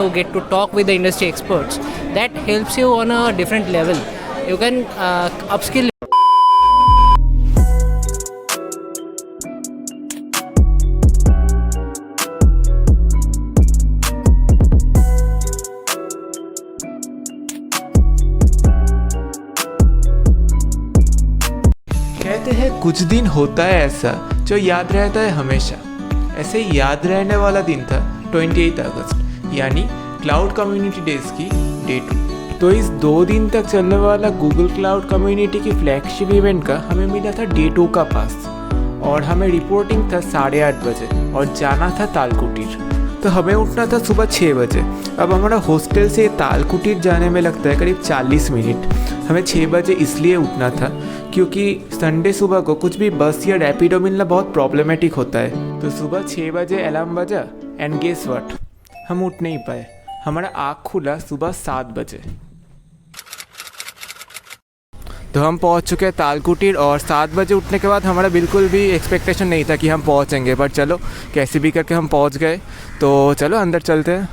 you get to talk with the industry experts, that helps you on a different level. You can upskill. कहते हैं कुछ दिन होता है ऐसा जो याद रहता है हमेशा। ऐसे ही याद रहने वाला दिन था 28 अगस्त यानी क्लाउड कम्युनिटी डेज की डे 2। तो इस 2 दिन तक चलने वाला गूगल क्लाउड कम्युनिटी की फ्लैगशिप इवेंट का हमें मिला था डे 2 का पास, और हमें रिपोर्टिंग था 8:30 बजे और जाना था तालकुटीर। तो हमें उठना था सुबह 6 बजे। अब हमारा हॉस्टल से तालकुटीर जाने में लगता है करीब 40 मिनट। हमें 6 बजे इसलिए उठना था क्योंकि संडे सुबह को कुछ भी बस या रैपिडो मिलना बहुत प्रॉब्लमेटिक होता है। तो सुबह 6 बजे अलार्म बजा एंड गेस व्हाट, हम उठ नहीं पाए। हमारा आँख खुला सुबह 7 बजे। तो हम पहुंच चुके हैं तालकुटीर, और 7 बजे उठने के बाद हमारा बिल्कुल भी एक्सपेक्टेशन नहीं था कि हम पहुंचेंगे, पर चलो कैसे भी करके हम पहुंच गए। तो चलो अंदर चलते हैं।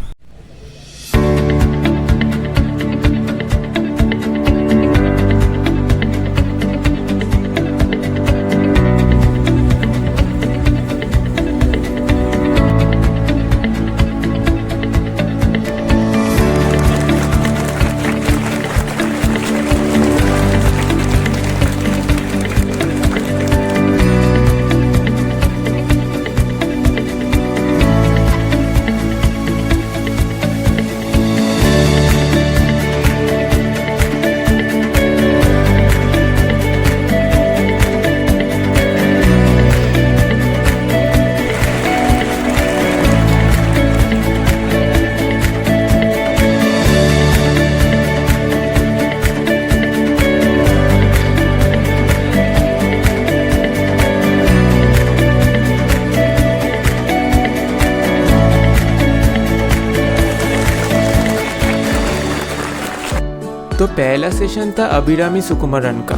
तो पहला सेशन था अभिरामी सुकुमारन का।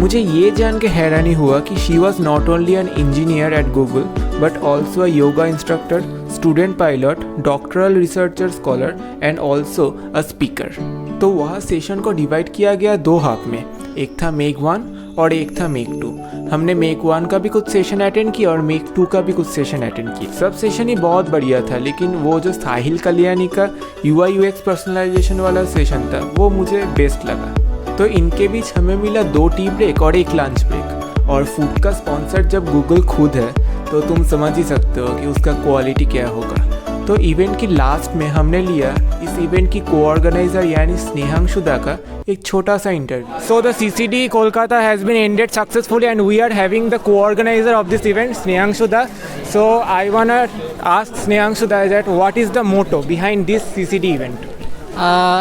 मुझे ये जान के हैरानी हुआ कि she was not only an engineer at Google but also a yoga instructor, student pilot, doctoral researcher scholar and also a speaker. तो वह सेशन को डिवाइड किया गया 2 हाफ में, एक था मेक 1 और एक था मेक 2। हमने मेक 1 का भी कुछ सेशन अटेंड किया और मेक 2 का भी कुछ सेशन अटेंड किया। सब सेशन ही बहुत बढ़िया था, लेकिन वो जो साहिल कल्याणी का UI UX पर्सनलाइजेशन वाला सेशन था वो मुझे बेस्ट लगा। तो इनके बीच हमें मिला 2 टी ब्रेक और 1 लंच ब्रेक। और फूड का स्पॉन्सर जब गूगल खुद है तो तुम समझ ही सकते हो कि उसका क्वालिटी क्या होगा। तो इवेंट की लास्ट में हमने लिया इस इवेंट की को-ऑर्गेनाइजर यानी स्नेहांशु दा का एक छोटा सा interview. So the CCD Kolkata has been ended successfully and we are having the co-organiser of this event, Snehanshu da. So I want to ask Snehanshu da that what is the motto behind this CCD event?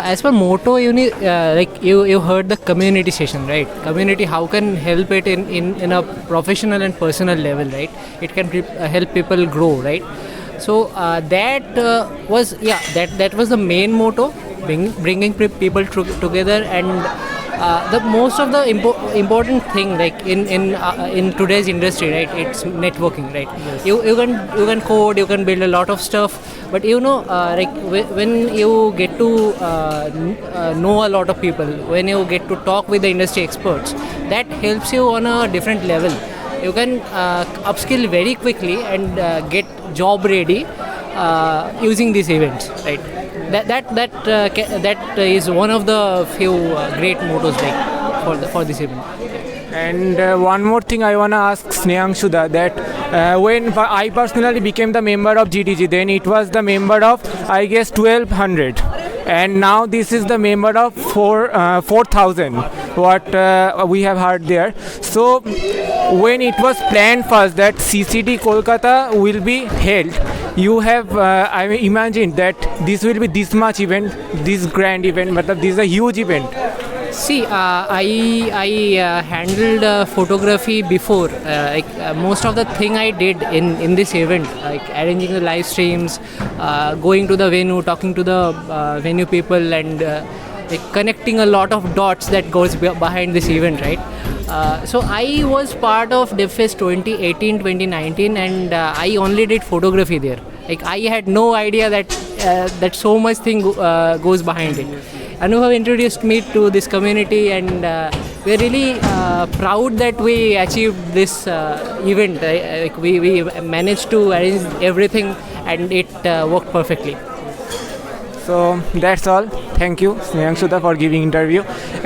As per motto, you heard the community session, right? Community, how can help it in a professional and personal level, right? It can help people grow, right? So that was the main motto, bringing people together, and the most of the important thing, like in today's industry, right? It's networking, right? Yes. You can code, you can build a lot of stuff, but when you get to know a lot of people, when you get to talk with the industry experts, that helps you on a different level. You can upskill very quickly and get job ready using these events, right? That is one of the few great mottos, like for this event. And one more thing I want to ask Snehangshu that when I personally became the member of GTG, then it was the member of I guess 1200, and now this is the member of 4000 what we have heard there. So when it was planned first that CCD Kolkata will be held, you have I imagined that this will be this much event, this grand event, but this is a huge event. See, I handled photography before. Most of the thing I did in this event, like arranging the live streams, going to the venue, talking to the venue people, and connecting a lot of dots that goes behind this event, right? So I was part of DevFest 2018-2019, and I only did photography there. Like I had no idea that so much thing goes behind it. Anubhav introduced me to this community, and we're really proud that we achieved this event. Like we managed to arrange everything, and it worked perfectly. So that's all. Thank you, Snehangshu da, for giving interview,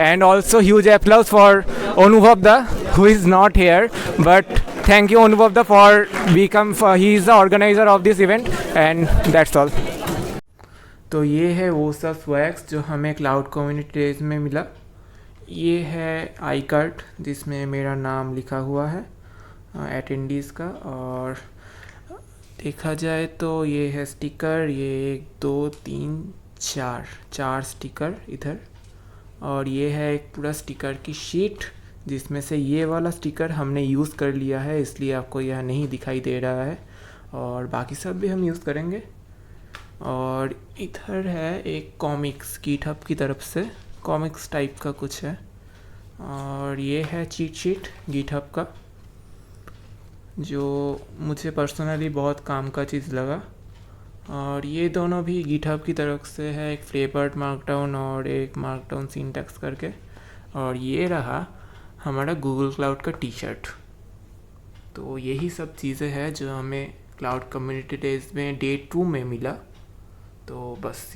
and also huge applause for Anubhav da, who is not here. But thank you Anubhav da for he is the organizer of this event, and that's all. तो ये है वो सब swags जो हमें cloud community days में मिला. ये है आई कार्ड जिसमें मेरा नाम लिखा हुआ है अटेंडीज़ का, और देखा जाए तो ये है स्टिकर, ये 1 2 3 4 स्टिकर इधर, और ये है एक पूरा स्टिकर की शीट जिसमें से ये वाला स्टिकर हमने यूज़ कर लिया है, इसलिए आपको यह नहीं दिखाई दे रहा है, और बाकी सब भी हम यूज़ करेंगे. और इधर है एक कॉमिक्स गिटहब की तरफ से, कॉमिक्स टाइप का कुछ है, और ये है चीट शीट गिटहब का जो मुझे पर्सनली बहुत काम का चीज़ लगा. और ये दोनों भी गिटहब की तरफ से है, एक फ्लेपर्ड मार्कडाउन और एक मार्कडाउन सिंटैक्स करके. और ये रहा हमारा गूगल क्लाउड का टी शर्ट. तो यही सब चीज़ें हैं जो हमें क्लाउड कम्युनिटी डेज में डे 2 में मिला. तो बस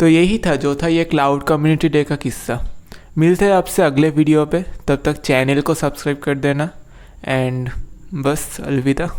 यही था जो था ये क्लाउड कम्युनिटी डे का किस्सा. मिलते हैं आपसे अगले वीडियो पे, तब तक चैनल को सब्सक्राइब कर देना, एंड बस अलविदा.